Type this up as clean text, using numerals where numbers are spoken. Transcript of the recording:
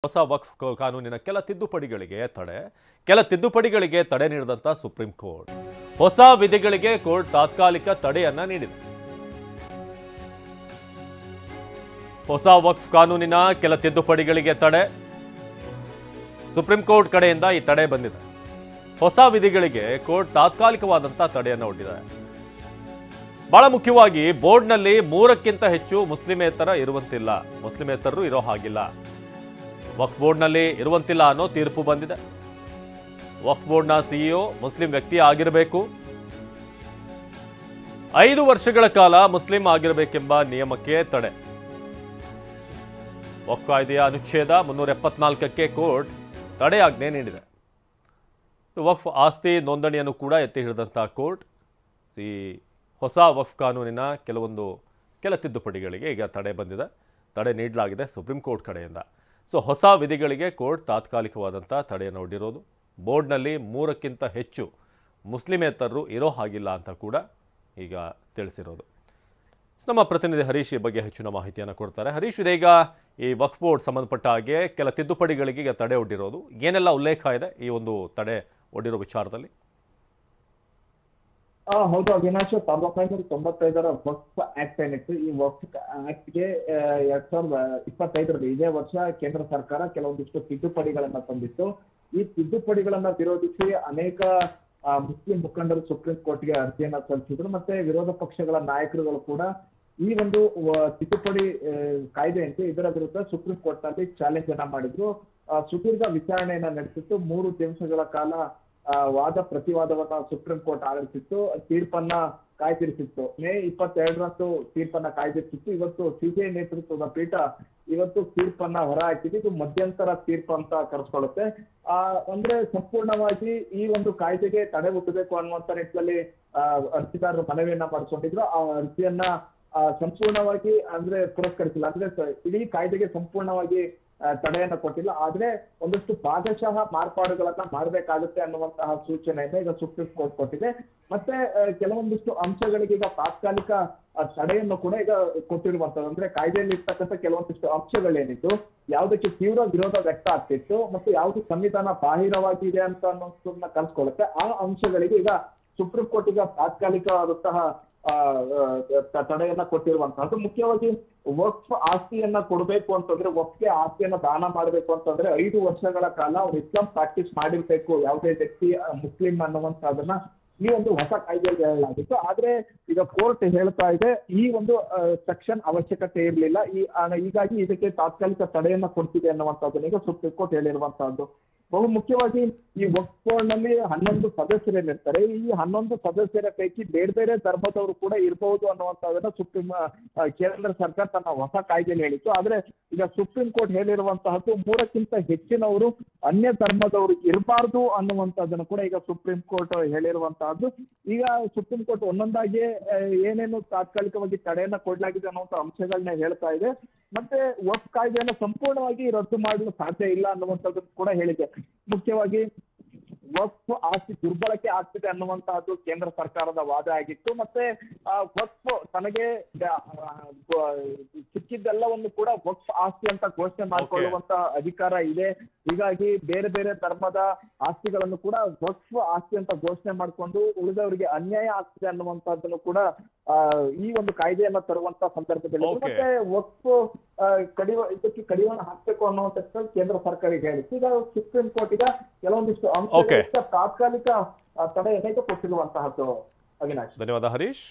ಹೊಸ ವಕ್ಫ್ ಕಾನೂನಿನ ಕೆಲ ತಿದ್ದುಪಡಿಗಳಿಗೆ ತಡೆ ನೀಡಿದಂತ ಸುಪ್ರೀಂ ಕೋರ್ಟ್ ಹೊಸ ವಿಧಿಗಳಿಗೆ ಕೋರ್ಟ್ ತಾತ್ಕಾಲಿಕ ತಡೆಯನ್ನ ನೀಡಿದೆ. ಹೊಸ ವಕ್ಫ್ ಕಾನೂನಿನ ಕೆಲ ತಿದ್ದುಪಡಿಗಳಿಗೆ ತಡೆ ಸುಪ್ರೀಂ ಕೋರ್ಟ್ ಕಡೆಯಿಂದ ಈ ತಡೆ ಬಂದಿದೆ. ಹೊಸ ವಿಧಿಗಳಿಗೆ ಕೋರ್ಟ್ ತಾತ್ಕಾಲಿಕವಾದಂತ ತಡೆಯನ್ನು ಒಡ್ಡಿದೆ. ಬಹಳ ಮುಖ್ಯವಾಗಿ ಬೋರ್ಡ್ನಲ್ಲಿ 3ಕ್ಕಿಂತ ಹೆಚ್ಚು ಮುಸ್ಲಿಮೇತರರು ಇರೋ ಹಾಗಿಲ್ಲ. ವಕ್ಫ್ ಬೋರ್ಡ್ನಲ್ಲಿ ಇರುವಂತಿಲ್ಲ ಅನ್ನೋ ತೀರ್ಪು ಬಂದಿದೆ. ವಕ್ಫ್ ಬೋರ್ಡ್ನ ಸಿಇಒ ಮುಸ್ಲಿಂ ವ್ಯಕ್ತಿ ಆಗಿರಬೇಕು, 5 ವರ್ಷಗಳ ಕಾಲ ಮುಸ್ಲಿಂ ಆಗಿರಬೇಕೆಂಬ ನಿಯಮಕ್ಕೆ ತಡೆ. ವಕ್ಫ್ ಕಾಯ್ದೆಯ ಅನುಚ್ಛೇದ 374ಕ್ಕೆ ಕೋರ್ಟ್ ತಡೆಯಾಜ್ಞೆ ನೀಡಿದೆ. ವಕ್ಫ್ ಆಸ್ತಿ ನೋಂದಣಿಯನ್ನು ಕೂಡ ಎತ್ತಿ ಹಿಡಿದಂತಹ ಕೋರ್ಟ್ ಈ ಹೊಸ ವಕ್ಫ್ ಕಾನೂನಿನ ಕೆಲ ತಿದ್ದುಪಡಿಗಳಿಗೆ ಈಗ ತಡೆ ನೀಡಲಾಗಿದೆ ಸುಪ್ರೀಂ ಕೋರ್ಟ್ ಕಡೆಯಿಂದ. ಹೊಸ ವಿಧಿಗಳಿಗೆ ಕೋರ್ಟ್ ತಾತ್ಕಾಲಿಕವಾದಂಥ ತಡೆಯನ್ನು ಒಡ್ಡಿರೋದು. ಬೋರ್ಡ್ನಲ್ಲಿ 3ಕ್ಕಿಂತ ಹೆಚ್ಚು ಮುಸ್ಲಿಮೇತರರು ಇರೋ ಹಾಗಿಲ್ಲ ಅಂತ ಕೂಡ ಈಗ ತಿಳಿಸಿರೋದು. ನಮ್ಮ ಪ್ರತಿನಿಧಿ ಹರೀಶ್ ಈ ಬಗ್ಗೆ ಹೆಚ್ಚಿನ ಮಾಹಿತಿಯನ್ನು ಕೊಡ್ತಾರೆ. ಹರೀಶ್, ಇದೀಗ ಈ ವಕ್ಫ್ ಬೋರ್ಡ್ ಸಂಬಂಧಪಟ್ಟ ಹಾಗೆ ಕೆಲ ತಿದ್ದುಪಡಿಗಳಿಗೆ ಈಗ ತಡೆ ಒಡ್ಡಿರೋದು, ಏನೆಲ್ಲ ಉಲ್ಲೇಖ ಇದೆ ಈ ಒಂದು ತಡೆ ಒಡ್ಡಿರೋ ವಿಚಾರದಲ್ಲಿ? ಹೌದು ಅವಿನಾಶ್, 1995ರ ವಕ್ಫ್ ಆಕ್ಟ್ ಏನಿತ್ತು, ಈ ವಕ್ಫ್ ಆಕ್ಟ್ಗೆ 2025ರಲ್ಲಿ ಇದೇ ವರ್ಷ ಕೇಂದ್ರ ಸರ್ಕಾರ ಕೆಲವೊಂದಿಷ್ಟು ತಿದ್ದುಪಡಿಗಳನ್ನ ತಂದಿತ್ತು. ಈ ತಿದ್ದುಪಡಿಗಳನ್ನ ವಿರೋಧಿಸಿ ಅನೇಕ ಮುಸ್ಲಿಂ ಮುಖಂಡರು ಸುಪ್ರೀಂ ಕೋರ್ಟ್ಗೆ ಅರ್ಜಿಯನ್ನ ಸಲ್ಲಿಸಿದ್ರು. ಮತ್ತೆ ವಿರೋಧ ಪಕ್ಷಗಳ ನಾಯಕರುಗಳು ಕೂಡ ಈ ಒಂದು ತಿದ್ದುಪಡಿ ಕಾಯ್ದೆ ಅಂತ ಇದರ ವಿರುದ್ಧ ಸುಪ್ರೀಂ ಕೋರ್ಟ್ ನಲ್ಲಿ ಚಾಲೆಂಜ್ ಅನ್ನ ಮಾಡಿದ್ರು. ಸುದೀರ್ಘ ವಿಚಾರಣೆಯನ್ನ ನಡೆಸಿತ್ತು. 3 ದಿವಸಗಳ ಕಾಲ ವಾದ ಪ್ರತಿವಾದವನ್ನ ಸುಪ್ರೀಂ ಕೋರ್ಟ್ ಆಧರಿಸಿತ್ತು. ತೀರ್ಪನ್ನ ಕಾಯ್ದಿರಿಸಿತ್ತು. ಮೇ 22ರಂದು ತೀರ್ಪನ್ನ ಕಾಯ್ದಿರಿಸಿತ್ತು. ಇವತ್ತು ಸಿಬಿಐ ನೇತೃತ್ವದ ಪೀಠ ಇವತ್ತು ತೀರ್ಪನ್ನ ಹೊರಹಾಕಿದೆ. ಇದು ಮಧ್ಯಂತರ ತೀರ್ಪು ಅಂತ ಕರೆಸ್ಕೊಳ್ಳುತ್ತೆ. ಅಂದ್ರೆ ಸಂಪೂರ್ಣವಾಗಿ ಈ ಒಂದು ಕಾಯ್ದೆಗೆ ತಡೆ ಹುಟ್ಟಬೇಕು ಅನ್ನುವಂತ ನಿಟ್ಟಿನಲ್ಲಿ ಅರ್ಜಿದಾರರು ಮನವಿಯನ್ನ ಮಾಡಿಕೊಂಡಿದ್ರು. ಆ ಅರ್ಜಿಯನ್ನ ಸಂಪೂರ್ಣವಾಗಿ ಅಂದ್ರೆ ಪುರಸ್ಕರಿಸಿಲ್ಲ. ಅಂದ್ರೆ ಇಡೀ ಕಾಯ್ದೆಗೆ ಸಂಪೂರ್ಣವಾಗಿ ತಡೆಯನ್ನ ಕೊಟ್ಟಿಲ್ಲ. ಆದ್ರೆ ಒಂದಷ್ಟು ಭಾಗಶಃ ಮಾರ್ಪಾಡುಗಳನ್ನ ಮಾಡಬೇಕಾಗುತ್ತೆ ಅನ್ನುವಂತಹ ಸೂಚನೆಯನ್ನ ಈಗ ಸುಪ್ರೀಂ ಕೋರ್ಟ್ ಕೊಟ್ಟಿದೆ. ಮತ್ತೆ ಕೆಲವೊಂದಿಷ್ಟು ಅಂಶಗಳಿಗೆ ಈಗ ತಾತ್ಕಾಲಿಕ ತಡೆಯನ್ನು ಕೂಡ ಈಗ ಕೊಟ್ಟಿರುವಂತದ್ದು. ಅಂದ್ರೆ ಕಾಯ್ದೆಯಲ್ಲಿ ಇರ್ತಕ್ಕಂಥ ಕೆಲವೊಂದಿಷ್ಟು ಅಂಶಗಳೇನಿತ್ತು, ಯಾವುದಕ್ಕೆ ತೀವ್ರ ವಿರೋಧ ವ್ಯಕ್ತ ಆಗ್ತಿತ್ತು ಮತ್ತು ಯಾವುದು ಸಂವಿಧಾನ ಬಾಹಿರವಾಗಿದೆ ಅಂತ ಅನ್ನೋದನ್ನ ಕಲ್ಸ್ಕೊಳ್ಳುತ್ತೆ, ಆ ಅಂಶಗಳಿಗೆ ಈಗ ಸುಪ್ರೀಂ ಕೋರ್ಟ್ ಈಗ ತಾತ್ಕಾಲಿಕವಾದಂತಹ ತಡೆಯನ್ನ ಕೊಟ್ಟಿರುವಂತಹದ್ದು. ಮುಖ್ಯವಾಗಿ ವಕ್ಫ್ ಆಸ್ತಿಯನ್ನ ಕೊಡಬೇಕು ಅಂತಂದ್ರೆ, ವಕ್ಫ್ಗೆ ಆಸ್ತಿಯನ್ನ ದಾನ ಮಾಡಬೇಕು ಅಂತಂದ್ರೆ 5 ವರ್ಷಗಳ ಕಾಲ ಅವ್ರು ಇಸ್ಲಾಂ ಪ್ರಾಕ್ಟೀಸ್ ಮಾಡಿರ್ಬೇಕು ಯಾವುದೇ ವ್ಯಕ್ತಿ ಮುಸ್ಲಿಂ ಅನ್ನುವಂತದನ್ನ ಈ ಒಂದು ಹೊಸ ಕಾಯ್ದೆಯಲ್ಲಿ ಹೇಳಲಾಗಿತ್ತು. ಆದ್ರೆ ಈಗ ಕೋರ್ಟ್ ಹೇಳ್ತಾ ಇದೆ ಈ ಒಂದು ಸೆಕ್ಷನ್ ಅವಶ್ಯಕತೆ ಇರಲಿಲ್ಲ, ಹೀಗಾಗಿ ಇದಕ್ಕೆ ತಾತ್ಕಾಲಿಕ ತಡೆಯನ್ನ ಕೊಡ್ತಿದೆ ಅನ್ನುವಂಥದ್ದನ್ನ ಈಗ ಸುಪ್ರೀಂ ಕೋರ್ಟ್ ಹೇಳಿರುವಂತಹದ್ದು. ಬಹು ಮುಖ್ಯವಾಗಿ ಈ ವಕ್ಫ್ ಬೋರ್ಡ್ ನಲ್ಲಿ 11 ಸದಸ್ಯರೇನಿರ್ತಾರೆ, ಈ 11 ಸದಸ್ಯರ ಪೈಕಿ ಬೇರೆ ಬೇರೆ ಧರ್ಮದವರು ಕೂಡ ಇರಬಹುದು ಅನ್ನುವಂಥದ್ದನ್ನ ಕೇಂದ್ರ ಸರ್ಕಾರ ತನ್ನ ಹೊಸ ಕಾಯ್ದೆಯಲ್ಲಿ ಹೇಳಿತ್ತು. ಆದ್ರೆ ಈಗ ಸುಪ್ರೀಂ ಕೋರ್ಟ್ ಹೇಳಿರುವಂತಹದ್ದು 3ಕ್ಕಿಂತ ಹೆಚ್ಚಿನವರು ಅನ್ಯ ಧರ್ಮದವರು ಇರಬಾರ್ದು ಅನ್ನುವಂಥದ್ದನ್ನು ಕೂಡ ಈಗ ಸುಪ್ರೀಂ ಕೋರ್ಟ್ ಹೇಳಿರುವಂತಹದ್ದು. ಈಗ ಸುಪ್ರೀಂ ಕೋರ್ಟ್ ಒಂದೊಂದಾಗಿ ಏನೇನು ತಾತ್ಕಾಲಿಕವಾಗಿ ತಡೆಯನ್ನ ಕೊಡಲಾಗಿದೆ ಅನ್ನುವಂಥ ಅಂಶಗಳನ್ನ ಹೇಳ್ತಾ ಇದೆ. ಮತ್ತೆ ವಕ್ಫ್ ಕಾಯ್ದೆಯನ್ನು ಸಂಪೂರ್ಣವಾಗಿ ರದ್ದು ಮಾಡಲು ಸಾಧ್ಯ ಇಲ್ಲ ಅನ್ನುವಂಥದ್ದನ್ನು ಕೂಡ ಹೇಳಿದೆ. ಮುಖ್ಯವಾಗಿ ವಕ್ಫ್ ಆಸ್ತಿ ದುರ್ಬಳಕೆ ಆಗ್ತಿದೆ ಅನ್ನುವಂತಹದ್ದು ಕೇಂದ್ರ ಸರ್ಕಾರದ ವಾದ ಆಗಿತ್ತು. ಮತ್ತೆ ವಕ್ಫ್ ತನಗೆ ಸಿಕ್ಕಿದ್ದೆಲ್ಲವನ್ನು ಕೂಡ ವಕ್ಫ್ ಆಸ್ತಿ ಅಂತ ಘೋಷಣೆ ಮಾಡಿಕೊಳ್ಳುವಂತ ಅಧಿಕಾರ ಇದೆ. ಹೀಗಾಗಿ ಬೇರೆ ಬೇರೆ ಧರ್ಮದ ಆಸ್ತಿಗಳನ್ನು ಕೂಡ ವಕ್ಫ್ ಆಸ್ತಿ ಅಂತ ಘೋಷಣೆ ಮಾಡಿಕೊಂಡು ಉಳಿದವರಿಗೆ ಅನ್ಯಾಯ ಆಗ್ತಿದೆ ಅನ್ನುವಂತಹದ್ದನ್ನು ಕೂಡ ಈ ಒಂದು ಕಾಯ್ದೆಯನ್ನ ತರುವಂತ ಸಂದರ್ಭದಲ್ಲಿ ಮತ್ತೆ ವಕ್ಫ್ ಇದಕ್ಕೆ ಕಡಿವಾಣ ಹಾಕ್ಬೇಕು ಅನ್ನುವಂಥ ಕೇಂದ್ರ ಸರ್ಕಾರಕ್ಕೆ ಹೇಳಿತ್ತು. ಈಗ ಸುಪ್ರೀಂ ಕೋರ್ಟ್ ಈಗ ಕೆಲವೊಂದಿಷ್ಟು ಅಂಶ ತಾತ್ಕಾಲಿಕ ತಡೆ ಕೊಟ್ಟಿರುವಂತಹದ್ದು. ಅವಿನಾಶ್, ಧನ್ಯವಾದ ಹರೀಶ್.